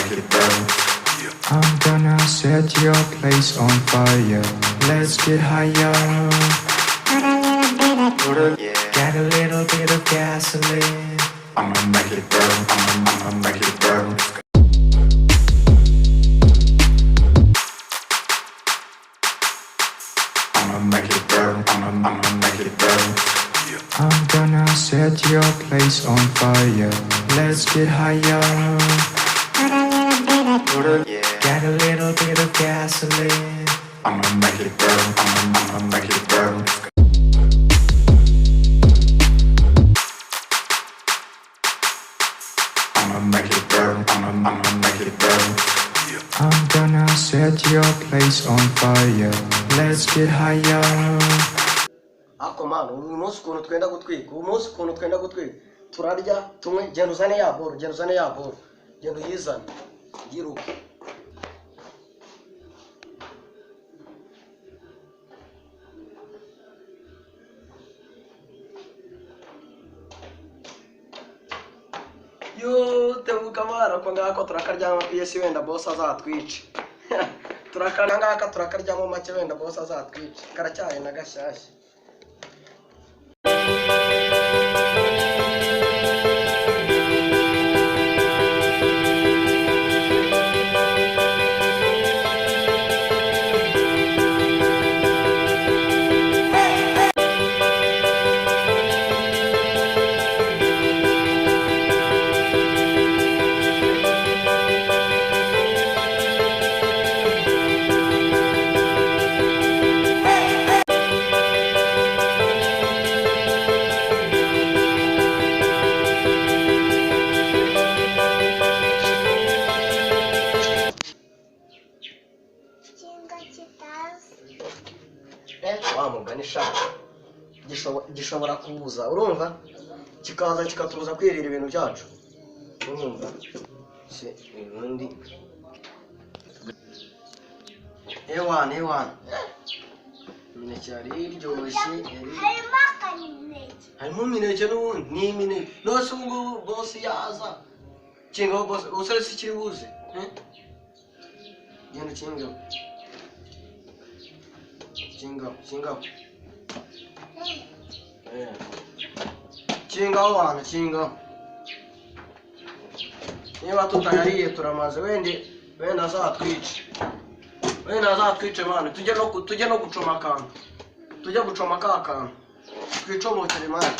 make it burn. I'm gonna set your place on fire. Let's get higher. Get a little bit of gasoline. I'ma make it burn. I'ma make it burn. I'ma make it burn. I'ma make it burn. I'm gonna set your place on fire. Let's get higher. Get a little bit of gasoline. I'ma make it burn. I'ma make it burn. I'ma make it burn. I'ma make it burn. I'm gonna set your place on fire. Let's get higher. Ako mano, umunsi ukuntu twenda gutwika, umunsi ukuntu twenda gutwika, turarya tumwe, genda uzane ya boro, genda uzane ya boro, genda uyizane, yiruka. Yo, tebuka mara ko ngako turakaryama PS wenda boss azatwice. Turakana ngaka turakaryamo make wenda boss azatwice. Karacyaye na gashyashya. Wamugani shaka gishobora kubuza urumva kikaza kikatubuza kwirira ibintu byacu urumva se ubundi ewan mineke yari iryoshye harimo mineke n'ubundi ni mineke nose ubwo bose yaza kingaho bose usare si kiri buze genda kingaho kingaho wana kingaho niba tutayariye turamaze wenda azatwice mwana tujye no gucoma akantu tujye gucoma ka kantu twicomokere mwana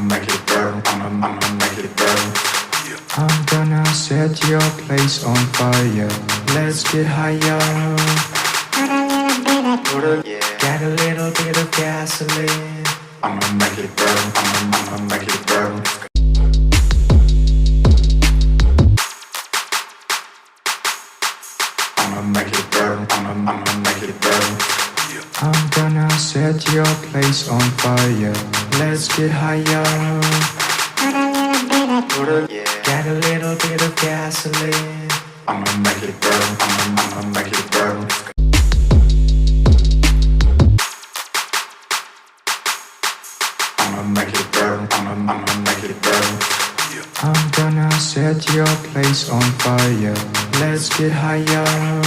Make it burn, I'ma make it burn. I'm gonna set your place on fire. Let's get higher. Get a little bit of gasoline. I'ma make it burn, I'ma make it burn. I'ma make it burn, I'ma make it burn. I'm gonna set your place on fire. Let's get higher. Get a little bit of gasoline. I'ma make it burn. I'ma make it burn. I'ma make it burn. I'ma make it burn. I'm gonna set your place on fire. Let's get higher.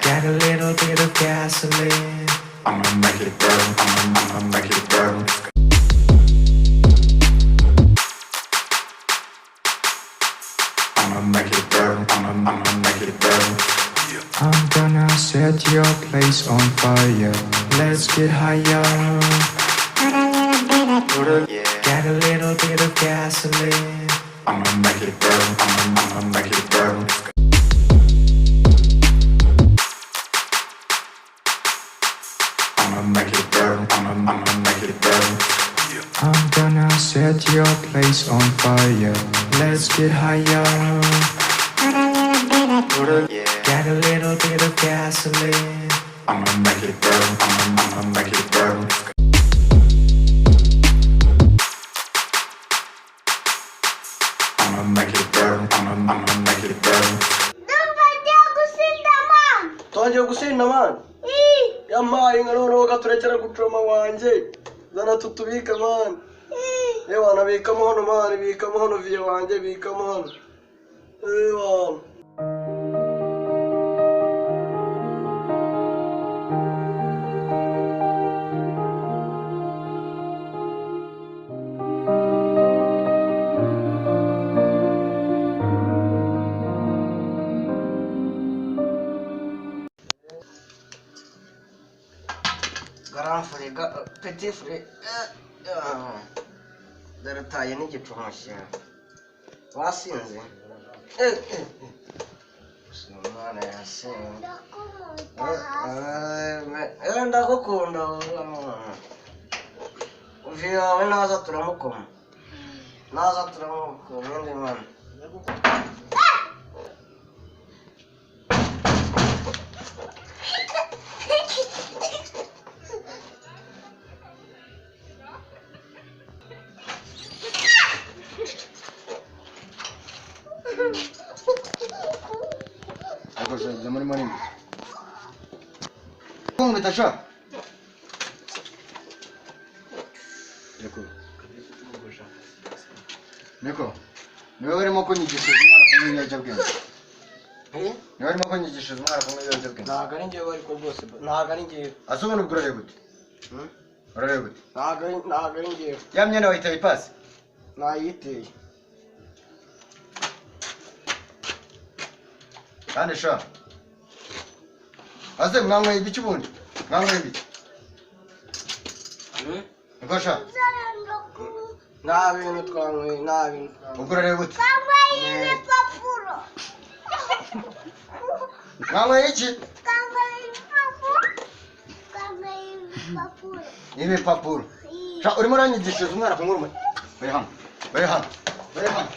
Get a little bit of gasoline. I'ma make it burn. I'ma make it burn. I'ma make it burn. I'ma make it burn. I'm gonna set your place on fire. Let's get higher. Get a little bit of gasoline. I'ma make it burn. I'ma make it burn. I'ma make it burn, I'ma make it burn. I'm gonna set your place on fire. Let's get higher. Get a little bit of gasoline. I'ma make it burn, I'ma make it burn. I'ma make it burn, I'ma make it burn. Tonje gusinda man. Yamaye ngano gaturekera gucoma wanje. Zana tutubika man. Ewa nabika muhono man, bika muhono vie wanje, bika muhono. Ewa. Grand frère, petit frère, darataye n'igicumusha wasinze umwana yasinze ndagukunda uvi wawe naza turamukoma indi mwana Cosa zamani mani. Kung bitasha. Niko. Niwe barimo kunyigisha umwana kumenya ibiyobyabwenge. Niwe barimo kunyigisha umwana kumenya ibiyobyabwenge. Ntabwo ari njyewe ariko rwose ntabwo ari njyewe. Asobona ubwo gute? Urareba gute? Ntabwo ari njyewe. Ya myenda wayitaye ipasi? Nayiteye. Kandi sha. Aze mwanwe ibiki ubundi? Mwanwe ibiki? Niko sha. Nta bintu twanyweye, nta bintu twanyweye. Ubwo urareba gute? Kambaye ibipapuro. Mwanwe iki? Kambaye ibipapuro. Ibipapuro. Sha urimo uranyigisha umwana kumuruma. Bari hano. Bari hano. Bari hano.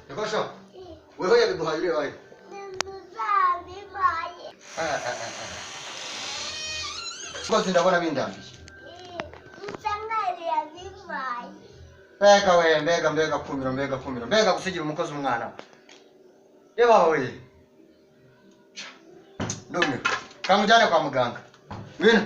Niko sha. Wewe yabiduhaye uri wahe? Rwose ndabona bindambiye. Mbega kumiro. Mbega gusigira umukozi umwana. Yeba we. Ndumiwe. Kamujyane kwa muganga. Ngwino.